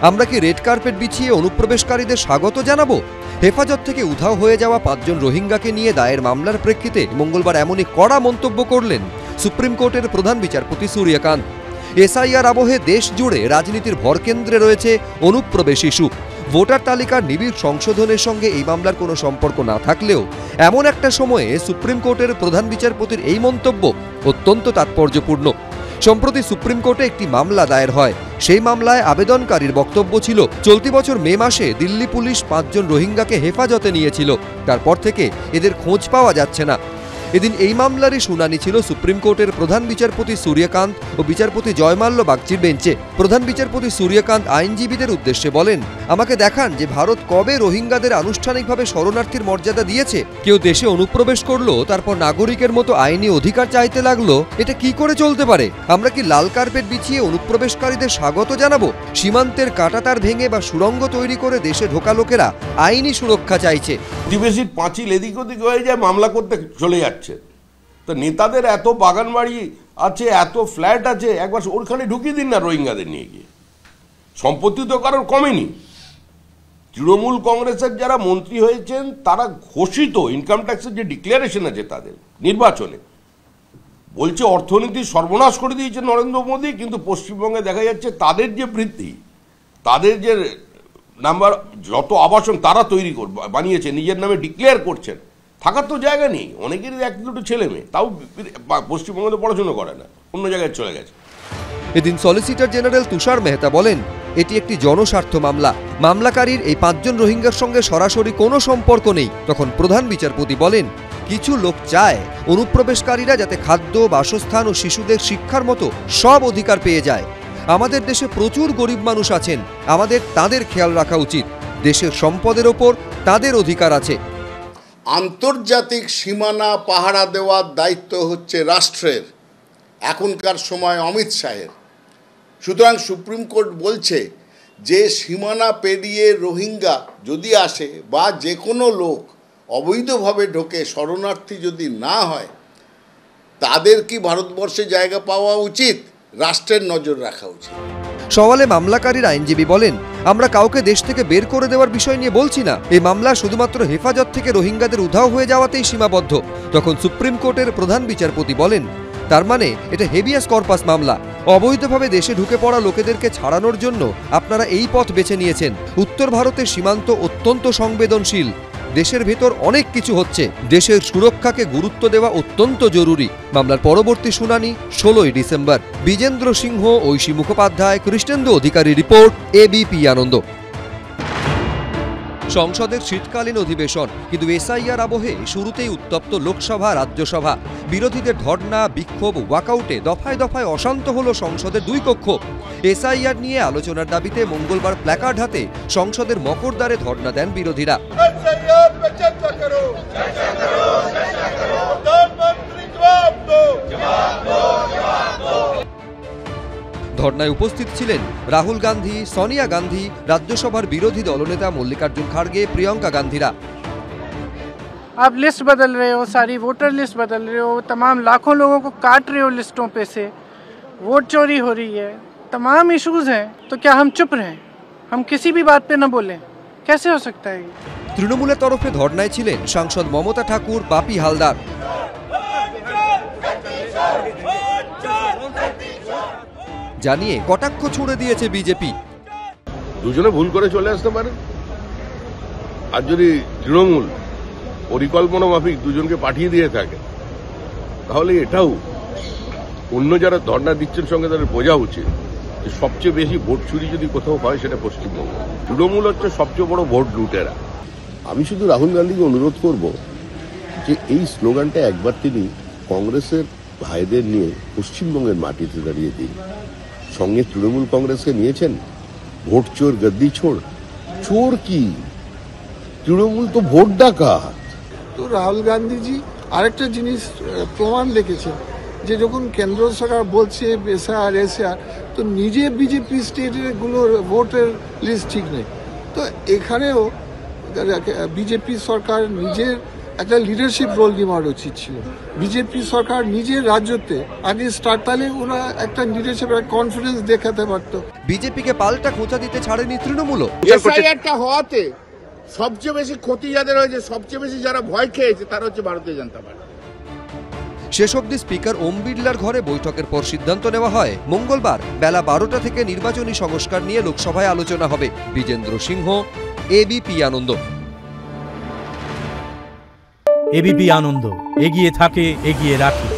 আমরা কি red carpet বিছিয়ে অনুপ্রবেশকারীদের স্বাগত জানাবো? হেফাজত থেকে উধাও হয়ে যাওয়া 5 জন রোহিঙ্গাকে নিয়ে দায়ের মামলার প্রেক্ষিতে মঙ্গলবার এমনই কড়া মন্তব্য করলেন সুপ্রিম কোর্টের প্রধান বিচারপতি সূর্যকান্ত। এসআইআর আবহে দেশ জুড়ে রাজনীতির ভরকেন্দ্রে রয়েছে অনুপ্রবেশ ইস্যু। ভোটার তালিকার নিবিড় সংশোধনের সঙ্গে এই মামলার কোনো সম্পর্ক না থাকলেও এমন একটা সময়ে সুপ্রিম কোর্টের প্রধান বিচারপতির এই মন্তব্য অত্যন্ত তাৎপর্যপূর্ণ। সম্প্রতি সুপ্রিম কোর্টে একটি মামলা দায়ের হয়। সেই মামলায় আবেদনকারীর বক্তব্য ছিল, চলতি বছর মে মাসে দিল্লি পুলিশ 5 জন রোহিঙ্গাকে হেফাজতে নিয়েছিল, তারপর থেকে এদের খোঁজ পাওয়া যাচ্ছে না। এদিন এই মামলারই শুনানি ছিল সুপ্রিম কোর্টের প্রধান বিচারপতি সূর্যকান্ত ও বিচারপতি জয়মাল্য বাগচির বেঞ্চে। প্রধান বিচারপতি সূর্যকান্ত আইনজীবীদের উদ্দেশ্যে বলেন, আমাকে দেখান যে ভারত কবে রোহিঙ্গাদের আনুষ্ঠানিকভাবে শরণার্থীর মর্যাদা দিয়েছে। কেউ দেশে অনুপ্রবেশ করলো, তারপর নাগরিকের মতো আইনি অধিকার চাইতে লাগলো। এটা কি করে চলতে পারে? আমরা কি লাল কার্পেট বিছিয়ে অনুপ্রবেশকারীদের স্বাগত জানাবো? সীমান্তের কাঁটাতার ভেঙে বা সুড়ঙ্গ তৈরি করে দেশে ঢোকা লোকেরা আইনি সুরক্ষা চাইছে। প্রতিবেশীর পাঁচিল এদিক ওদিক হয়ে যায়, মামলা করতে চলে যাচ্ছে। তো নেতাদের এত বাগান বাড়ি আছে, এত ফ্ল্যাট আছে, একবার ওখানে ঢুকিয়ে দিন না রোহিঙ্গাদের নিয়ে গিয়ে। সম্পত্তি তো কারোর কমেনি। তৃণমূল কংগ্রেসের যারা মন্ত্রী হয়েছেন তারা ঘোষিত ইনকাম ট্যাক্সের যে ডিক্লারেশন আছে তাদের নির্বাচনে বলছে অর্থনীতি সর্বনাশ করে দিয়েছে নরেন্দ্র মোদী, কিন্তু পশ্চিমবঙ্গে দেখা যাচ্ছে তাদের যে বৃদ্ধি, তাদের যে নাম্বার, যত আবাসন তারা তৈরি বানিয়েছে, নিজের নামে ডিক্লেয়ার করছেন। থাকার তো জায়গা নেই, অনেকেরই 1-2 ছেলে মেয়ে, তাও পশ্চিমবঙ্গে তো পড়াশোনা করে না, অন্য জায়গায় চলে গেছে। এদিন সলিসিটর জেনারেল তুষার মেহতা বলেন, এটি একটি জনস্বার্থ মামলা। মামলাকারীর এই 5 জন রোহিঙ্গার সঙ্গে সরাসরি কোনো সম্পর্ক নেই। তখন প্রধান বিচারপতি বলেন, কিছু লোক চায় অনুপ্রবেশকারীরা যাতে খাদ্য, বাসস্থান ও শিশুদের শিক্ষার মতো সব অধিকার পেয়ে যায়। আমাদের দেশে প্রচুর গরিব মানুষ আছেন, আমাদের তাদের খেয়াল রাখা উচিত। দেশের সম্পদের ওপর তাদের অধিকার আছে। আন্তর্জাতিক সীমানা পাহারা দেওয়ার দায়িত্ব হচ্ছে রাষ্ট্রের, এখনকার সময় অমিত শাহের। সুতরাং সুপ্রিম কোর্ট বলছে যে সীমানা পেরিয়ে রোহিঙ্গা যদি আসে বা যে কোনো লোক অবৈধভাবে ঢোকে, শরণার্থী যদি না হয়, তাদের কি ভারতবর্ষে জায়গা পাওয়া উচিত? রাষ্ট্রের নজর রাখা উচিত। সওয়ালে মামলাকারীর আইনজীবী বলেন, আমরা কাউকে দেশ থেকে বের করে দেওয়ার বিষয় নিয়ে বলছি না। এই মামলা শুধুমাত্র হেফাজত থেকে রোহিঙ্গাদের উধাও হয়ে যাওয়াতেই সীমাবদ্ধ। তখন সুপ্রিম কোর্টের প্রধান বিচারপতি বলেন, তার মানে এটা হেবিয়াস কর্পাস মামলা। অবৈধভাবে দেশে ঢুকে পড়া লোকেদেরকে ছাড়ানোর জন্য আপনারা এই পথ বেছে নিয়েছেন। উত্তর ভারতের সীমান্ত অত্যন্ত সংবেদনশীল। দেশের ভেতর অনেক কিছু হচ্ছে, দেশের সুরক্ষাকে গুরুত্ব দেওয়া অত্যন্ত জরুরি। মামলার পরবর্তী শুনানি 16ই ডিসেম্বর। বিজেন্দ্র সিংহ, ঐশী মুখোপাধ্যায়, কৃষ্ণেন্দু অধিকারী রিপোর্ট, এবিপি আনন্দ। সংসদের শীতকালীন অধিবেশন, কিন্তু এসআইআর আবহে শুরুতেই উত্তপ্ত লোকসভা, রাজ্যসভা। বিরোধীদের ধর্ণা, বিক্ষোভ, ওয়াকআউটে দফায় দফায় অশান্ত হলো সংসদের 2 কক্ষ। এসআইআর নিয়ে আলোচনার দাবিতে মঙ্গলবার প্ল্যাকার্ড হাতে সংসদের মকরদ্বারে ধর্ণা দেন বিরোধীরা। ধর্নায় উপস্থিত ছিলেন রাহুল গান্ধী, সোনিয়া গান্ধী, রাজ্যসভার বিরোধী দলনেতা মল্লিকার্জুন খাড়গে, প্রিয়ঙ্কা গান্ধীরা। आप लिस्ट बदल रहे हो, सारी वोटर लिस्ट बदल रहे हो, तमाम लाखों लोगों को काट रहे हो लिस्टों पे से, वोट चोरी हो रही है, तमाम इश्यूज हैं, तो क्या हम चुप रहें? हम किसी भी बात पे न बोलें? कैसे हो सकता है? তৃণমূলের তরফে ধর্নায় ছিলেন সাংসদ মমতা ঠাকুর, বাপি হালদার। জানিয়ে কটাক্ষ ছুড়ে দিয়েছে বিজেপি। দুজনে ভুল করে চলে আসতে পারে, আর যদি তৃণমূল পরিকল্পনা মাফিক দুজনকে পাঠিয়ে দিয়ে থাকে, তাহলে এটাও অন্য যারা ধর্ণা দিচ্ছেন সঙ্গে তাদের বোঝা উচিত যে সবচেয়ে বেশি ভোট চুরি যদি কোথাও হয় সেটা পশ্চিমবঙ্গ। তৃণমূল হচ্ছে সবচেয়ে বড় ভোট লুটেরা। আমি শুধু রাহুল গান্ধীকে অনুরোধ করব যে এই স্লোগানটা একবার তিনি কংগ্রেসের ভাইদের নিয়ে পশ্চিমবঙ্গের মাটিতে দাঁড়িয়ে দিন। সঙ্গে তৃণমূল কংগ্রেসকে নিয়েছেন, ভোট চোর গদ্দি ছোড়। চোর কি? তৃণমূল তো ভোট ডাকাত। তো রাহুল গান্ধীজি আরেকটা জিনিস প্রমাণ রেখেছেন যে যখন কেন্দ্র সরকার বলছে এসআর, তো নিজে বিজেপি স্টেটের গুলোর ভোটের লিস্ট ঠিক নেই। তো এখানেও বিজেপি সরকার নিজের একটা লিডারশিপ রোল নেওয়ার উচিত ছিল। বিজেপি সরকার নিজের রাজ্যতে আগে স্টার্ট, তাহলে ওরা একটা লিডারশিপ কনফিডেন্স দেখাতে পারতো। বিজেপিকে পাল্টা খোঁচা দিতে ছাড়েনি তৃণমূলও। এসআইআরটা হওয়াতে সবচেয়ে বেশি ক্ষতি যাদের হয়েছে, সবচেয়ে বেশি যারা ভয় খেয়েছে তারা হচ্ছে ভারতীয় জনতা পার্টি। শেষ অবধি স্পিকার ওম বিড়লার ঘরে বৈঠকের পর সিদ্ধান্ত নেওয়া হয় মঙ্গলবার বেলা 12টা থেকে নির্বাচনী সংস্কার নিয়ে লোকসভায় আলোচনা হবে। বিজেন্দ্র সিংহ, এবিপি আনন্দ। এবিপি আনন্দ, এগিয়ে থাকে, এগিয়ে রাখে।